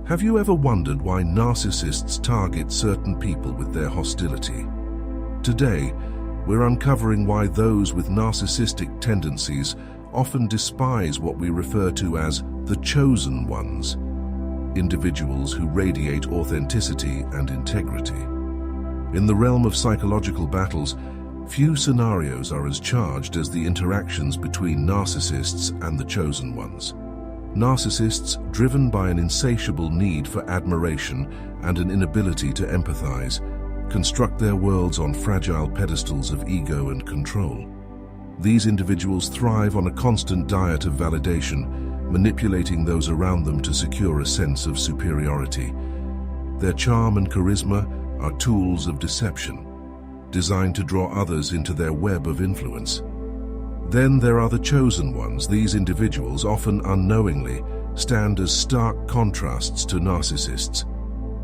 Have you ever wondered why narcissists target certain people with their hostility? Today, we're uncovering why those with narcissistic tendencies often despise what we refer to as the chosen ones, individuals who radiate authenticity and integrity. In the realm of psychological battles, few scenarios are as charged as the interactions between narcissists and the chosen ones. Narcissists, driven by an insatiable need for admiration and an inability to empathize, construct their worlds on fragile pedestals of ego and control. These individuals thrive on a constant diet of validation, manipulating those around them to secure a sense of superiority. Their charm and charisma are tools of deception, designed to draw others into their web of influence. Then there are the chosen ones. These individuals, often unknowingly, stand as stark contrasts to narcissists.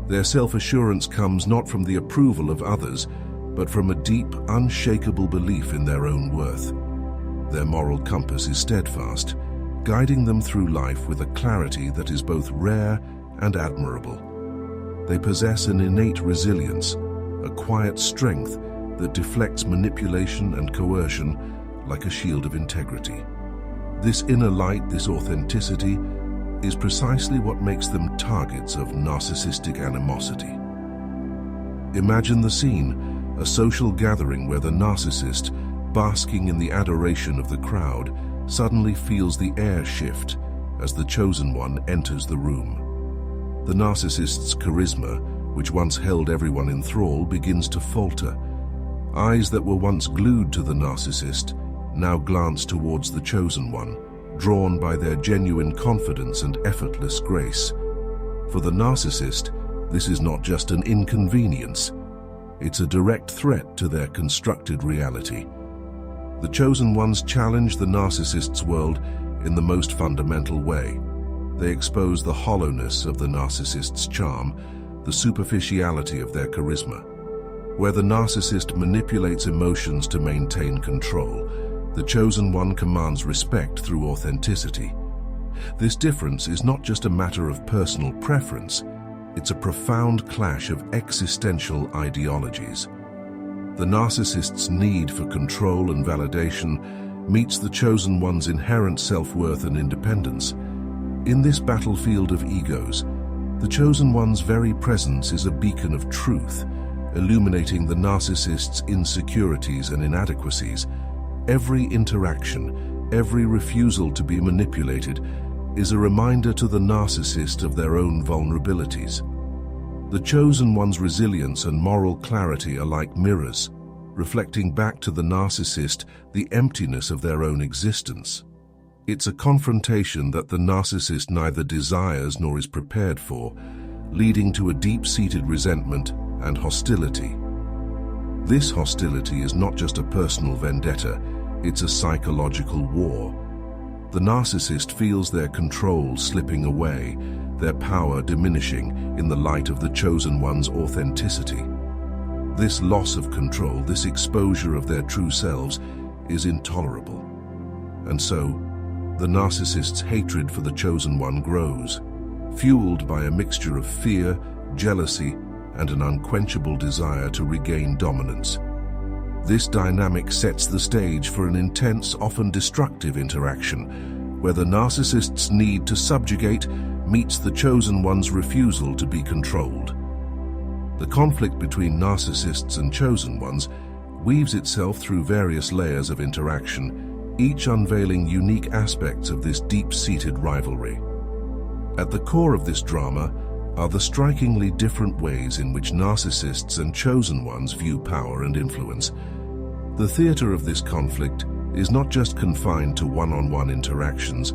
Their self-assurance comes not from the approval of others, but from a deep, unshakable belief in their own worth. Their moral compass is steadfast, guiding them through life with a clarity that is both rare and admirable. They possess an innate resilience, a quiet strength that deflects manipulation and coercion like a shield of integrity. This inner light, this authenticity, is precisely what makes them targets of narcissistic animosity. Imagine the scene, a social gathering where the narcissist, basking in the adoration of the crowd, suddenly feels the air shift as the chosen one enters the room. The narcissist's charisma, which once held everyone in thrall, begins to falter. Eyes that were once glued to the narcissist now glance towards the chosen one, drawn by their genuine confidence and effortless grace. For the narcissist, this is not just an inconvenience, it's a direct threat to their constructed reality. The chosen ones challenge the narcissist's world in the most fundamental way. They expose the hollowness of the narcissist's charm, the superficiality of their charisma. Where the narcissist manipulates emotions to maintain control, the chosen one commands respect through authenticity. This difference is not just a matter of personal preference, it's a profound clash of existential ideologies. The narcissist's need for control and validation meets the chosen one's inherent self-worth and independence. In this battlefield of egos, the chosen one's very presence is a beacon of truth, illuminating the narcissist's insecurities and inadequacies. Every interaction, every refusal to be manipulated, is a reminder to the narcissist of their own vulnerabilities. The chosen one's resilience and moral clarity are like mirrors, reflecting back to the narcissist the emptiness of their own existence. It's a confrontation that the narcissist neither desires nor is prepared for, leading to a deep-seated resentment and hostility. This hostility is not just a personal vendetta, it's a psychological war. The narcissist feels their control slipping away, their power diminishing in the light of the chosen one's authenticity. This loss of control, this exposure of their true selves, is intolerable. And so, the narcissist's hatred for the chosen one grows, fueled by a mixture of fear, jealousy, and an unquenchable desire to regain dominance. This dynamic sets the stage for an intense, often destructive interaction, where the narcissist's need to subjugate meets the chosen one's refusal to be controlled. The conflict between narcissists and chosen ones weaves itself through various layers of interaction, each unveiling unique aspects of this deep-seated rivalry. At the core of this drama are the strikingly different ways in which narcissists and chosen ones view power and influence. The theater of this conflict is not just confined to one-on-one interactions,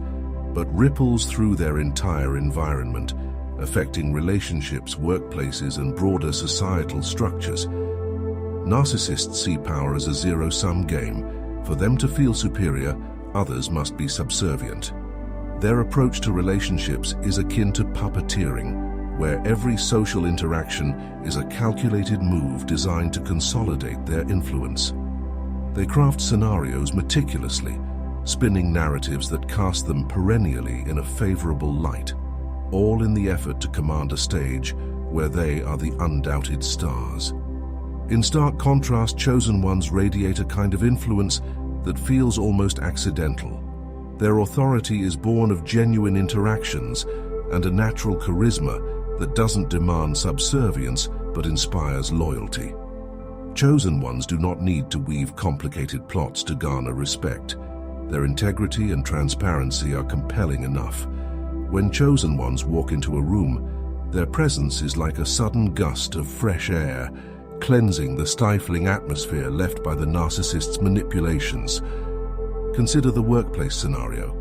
but ripples through their entire environment, affecting relationships, workplaces, and broader societal structures. Narcissists see power as a zero-sum game. For them to feel superior, others must be subservient. Their approach to relationships is akin to puppeteering, where every social interaction is a calculated move designed to consolidate their influence. They craft scenarios meticulously, spinning narratives that cast them perennially in a favorable light. all in the effort to command a stage where they are the undoubted stars. In stark contrast, chosen ones radiate a kind of influence that feels almost accidental. Their authority is born of genuine interactions and a natural charisma that doesn't demand subservience but inspires loyalty. Chosen ones do not need to weave complicated plots to garner respect. Their integrity and transparency are compelling enough. When chosen ones walk into a room, their presence is like a sudden gust of fresh air, cleansing the stifling atmosphere left by the narcissist's manipulations. Consider the workplace scenario.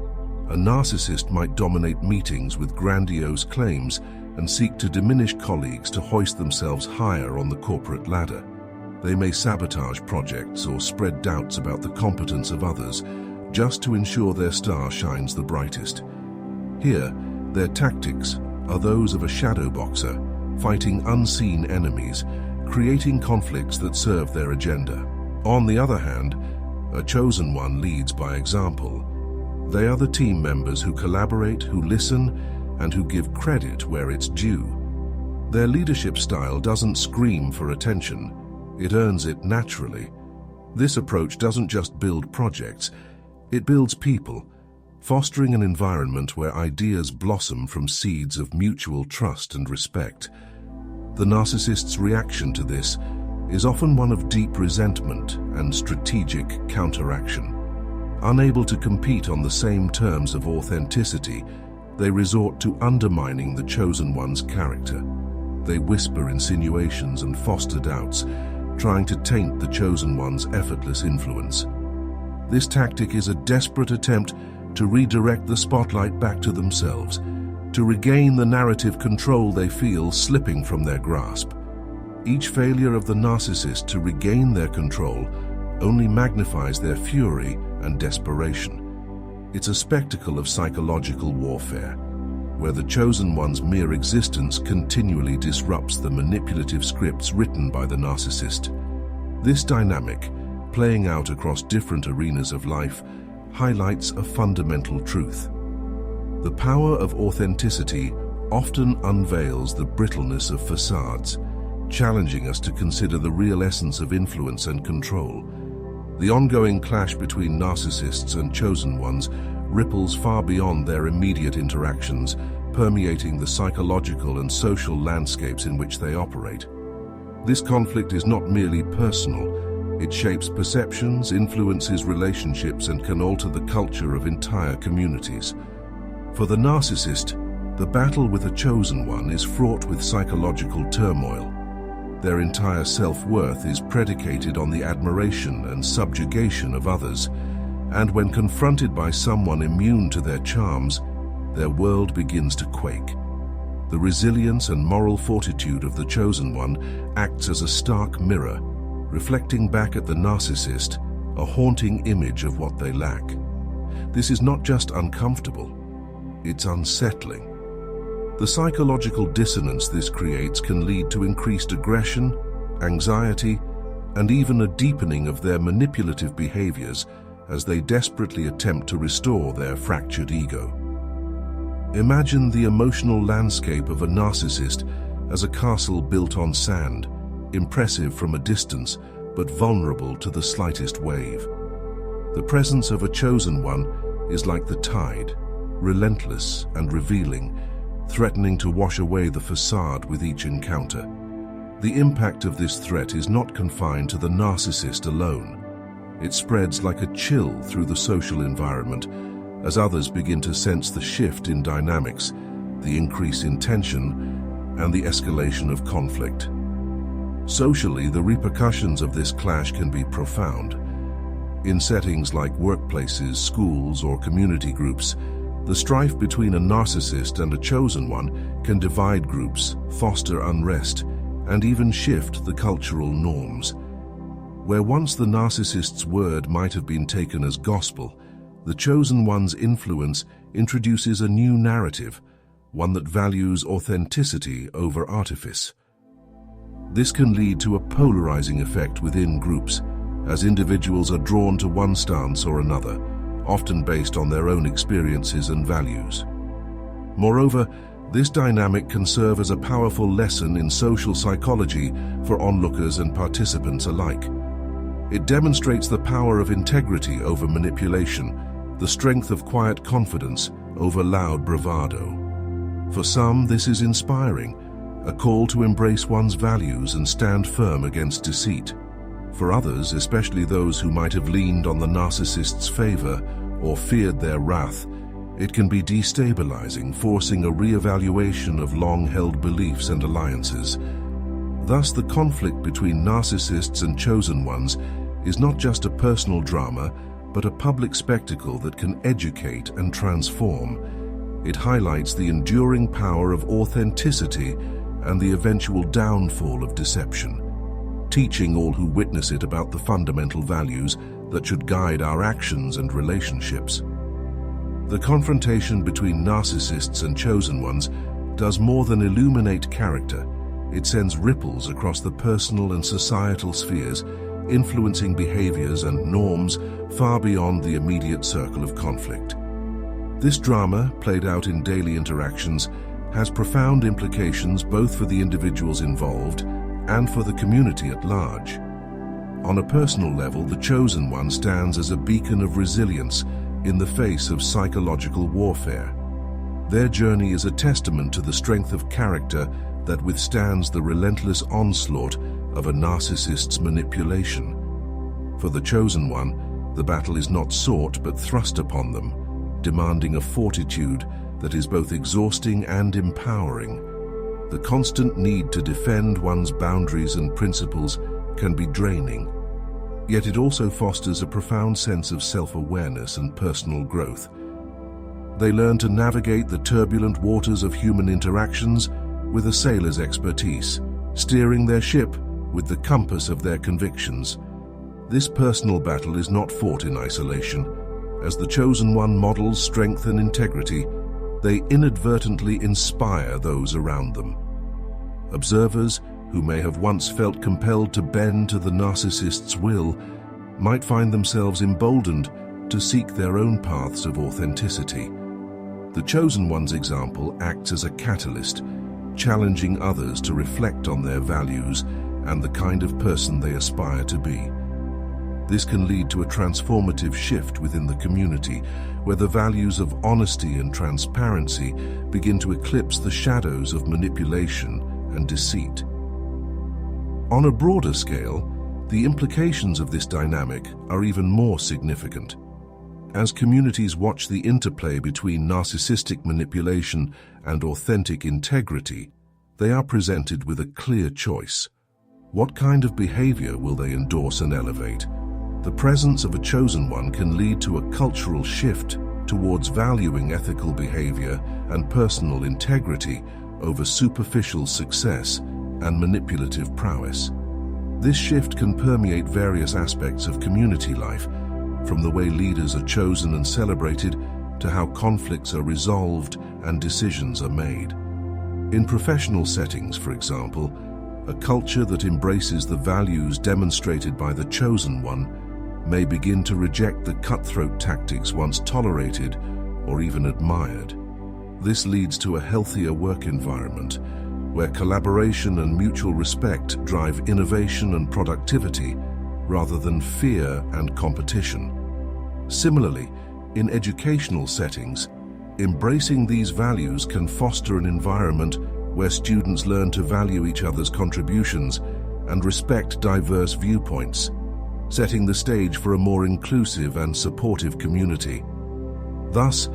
A narcissist might dominate meetings with grandiose claims and seek to diminish colleagues to hoist themselves higher on the corporate ladder. They may sabotage projects or spread doubts about the competence of others just to ensure their star shines the brightest. Here, their tactics are those of a shadow boxer, fighting unseen enemies, creating conflicts that serve their agenda. On the other hand, a chosen one leads by example. They are the team members who collaborate, who listen, and who give credit where it's due. Their leadership style doesn't scream for attention, it earns it naturally. This approach doesn't just build projects, it builds people, fostering an environment where ideas blossom from seeds of mutual trust and respect. The narcissist's reaction to this is often one of deep resentment and strategic counteraction. Unable to compete on the same terms of authenticity, they resort to undermining the chosen one's character. They whisper insinuations and foster doubts, trying to taint the chosen one's effortless influence. This tactic is a desperate attempt to redirect the spotlight back to themselves, to regain the narrative control they feel slipping from their grasp. Each failure of the narcissist to regain their control only magnifies their fury and desperation. It's a spectacle of psychological warfare, where the chosen one's mere existence continually disrupts the manipulative scripts written by the narcissist. This dynamic, playing out across different arenas of life, highlights a fundamental truth. The power of authenticity often unveils the brittleness of facades, challenging us to consider the real essence of influence and control. The ongoing clash between narcissists and chosen ones ripples far beyond their immediate interactions, permeating the psychological and social landscapes in which they operate. This conflict is not merely personal. It shapes perceptions, influences relationships, and can alter the culture of entire communities. For the narcissist, the battle with a chosen one is fraught with psychological turmoil. Their entire self-worth is predicated on the admiration and subjugation of others, and when confronted by someone immune to their charms, their world begins to quake. The resilience and moral fortitude of the chosen one acts as a stark mirror, reflecting back at the narcissist a haunting image of what they lack. This is not just uncomfortable, it's unsettling. The psychological dissonance this creates can lead to increased aggression, anxiety, and even a deepening of their manipulative behaviors as they desperately attempt to restore their fractured ego. Imagine the emotional landscape of a narcissist as a castle built on sand, impressive from a distance, but vulnerable to the slightest wave. The presence of a chosen one is like the tide, relentless and revealing, threatening to wash away the facade with each encounter. The impact of this threat is not confined to the narcissist alone. It spreads like a chill through the social environment as others begin to sense the shift in dynamics, the increase in tension, and the escalation of conflict. Socially, the repercussions of this clash can be profound. In settings like workplaces, schools, or community groups, the strife between a narcissist and a chosen one can divide groups, foster unrest, and even shift the cultural norms. Where once the narcissist's word might have been taken as gospel, the chosen one's influence introduces a new narrative, one that values authenticity over artifice. This can lead to a polarizing effect within groups, as individuals are drawn to one stance or another, often based on their own experiences and values. Moreover, This dynamic can serve as a powerful lesson in social psychology for onlookers and participants alike. It demonstrates the power of integrity over manipulation, the strength of quiet confidence over loud bravado. For some, this is inspiring, a call to embrace one's values and stand firm against deceit. For others, especially those who might have leaned on the narcissist's favor or feared their wrath, it can be destabilizing, forcing a re-evaluation of long-held beliefs and alliances. Thus, the conflict between narcissists and chosen ones is not just a personal drama, but a public spectacle that can educate and transform. It highlights the enduring power of authenticity and the eventual downfall of deception, teaching all who witness it about the fundamental values that should guide our actions and relationships. The confrontation between narcissists and chosen ones does more than illuminate character. It sends ripples across the personal and societal spheres, influencing behaviors and norms far beyond the immediate circle of conflict. This drama, played out in daily interactions, has profound implications both for the individuals involved and for the community at large. On a personal level, the chosen one stands as a beacon of resilience in the face of psychological warfare. Their journey is a testament to the strength of character that withstands the relentless onslaught of a narcissist's manipulation. For the chosen one, the battle is not sought but thrust upon them, demanding a fortitude that is both exhausting and empowering. The constant need to defend one's boundaries and principles can be draining, yet it also fosters a profound sense of self-awareness and personal growth. They learn to navigate the turbulent waters of human interactions with a sailor's expertise, steering their ship with the compass of their convictions. This personal battle is not fought in isolation. As the chosen one models strength and integrity, they inadvertently inspire those around them. Observers who may have once felt compelled to bend to the narcissist's will might find themselves emboldened to seek their own paths of authenticity. The chosen one's example acts as a catalyst, challenging others to reflect on their values and the kind of person they aspire to be. This can lead to a transformative shift within the community, where the values of honesty and transparency begin to eclipse the shadows of manipulation and deceit. On a broader scale, the implications of this dynamic are even more significant. As communities watch the interplay between narcissistic manipulation and authentic integrity, they are presented with a clear choice. What kind of behavior will they endorse and elevate? The presence of a chosen one can lead to a cultural shift towards valuing ethical behavior and personal integrity over superficial success and manipulative prowess. This shift can permeate various aspects of community life, from the way leaders are chosen and celebrated to how conflicts are resolved and decisions are made. In professional settings, for example, a culture that embraces the values demonstrated by the chosen one may begin to reject the cutthroat tactics once tolerated or even admired. This leads to a healthier work environment where collaboration and mutual respect drive innovation and productivity rather than fear and competition. Similarly, in educational settings, embracing these values can foster an environment where students learn to value each other's contributions and respect diverse viewpoints, setting the stage for a more inclusive and supportive community. Thus,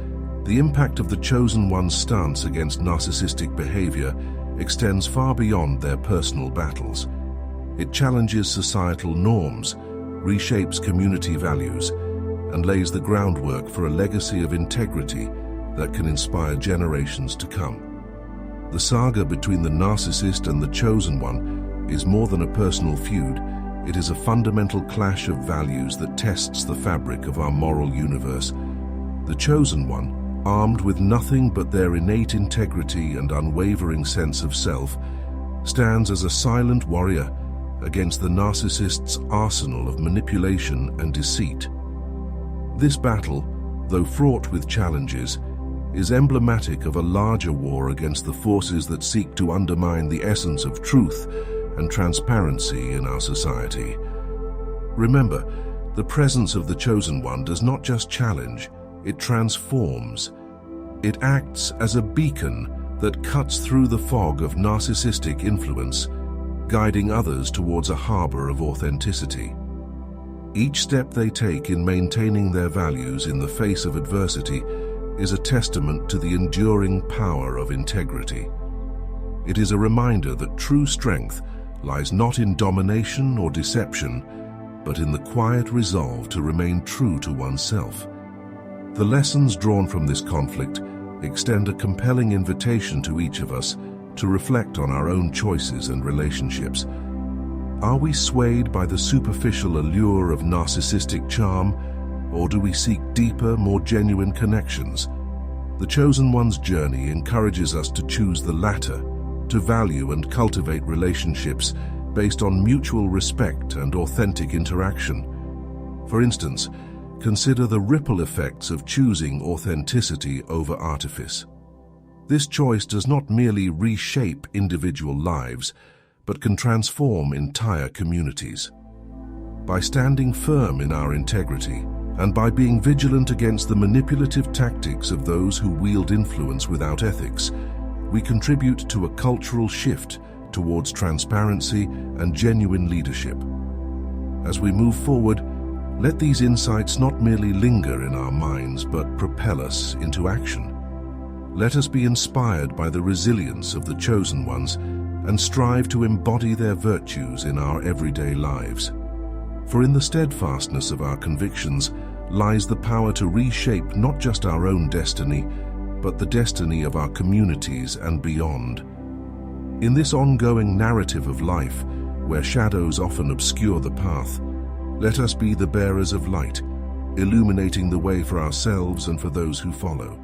the impact of the chosen one's stance against narcissistic behavior extends far beyond their personal battles. It challenges societal norms, reshapes community values, and lays the groundwork for a legacy of integrity that can inspire generations to come. The saga between the narcissist and the chosen one is more than a personal feud. It is a fundamental clash of values that tests the fabric of our moral universe. The chosen one, armed with nothing but their innate integrity and unwavering sense of self, stands as a silent warrior against the narcissist's arsenal of manipulation and deceit. This battle, though fraught with challenges, is emblematic of a larger war against the forces that seek to undermine the essence of truth and transparency in our society. Remember, the presence of the Chosen One does not just challenge, it transforms. It acts as a beacon that cuts through the fog of narcissistic influence, guiding others towards a harbor of authenticity. Each step they take in maintaining their values in the face of adversity is a testament to the enduring power of integrity. It is a reminder that true strength lies not in domination or deception, but in the quiet resolve to remain true to oneself. The lessons drawn from this conflict extend a compelling invitation to each of us to reflect on our own choices and relationships. Are we swayed by the superficial allure of narcissistic charm, or do we seek deeper, more genuine connections? The Chosen One's journey encourages us to choose the latter, to value and cultivate relationships based on mutual respect and authentic interaction. For instance, consider the ripple effects of choosing authenticity over artifice. This choice does not merely reshape individual lives, but can transform entire communities. By standing firm in our integrity, and by being vigilant against the manipulative tactics of those who wield influence without ethics, we contribute to a cultural shift towards transparency and genuine leadership. As we move forward, let these insights not merely linger in our minds, but propel us into action. Let us be inspired by the resilience of the Chosen Ones and strive to embody their virtues in our everyday lives. For in the steadfastness of our convictions lies the power to reshape not just our own destiny, but the destiny of our communities and beyond. In this ongoing narrative of life, where shadows often obscure the path, let us be the bearers of light, illuminating the way for ourselves and for those who follow.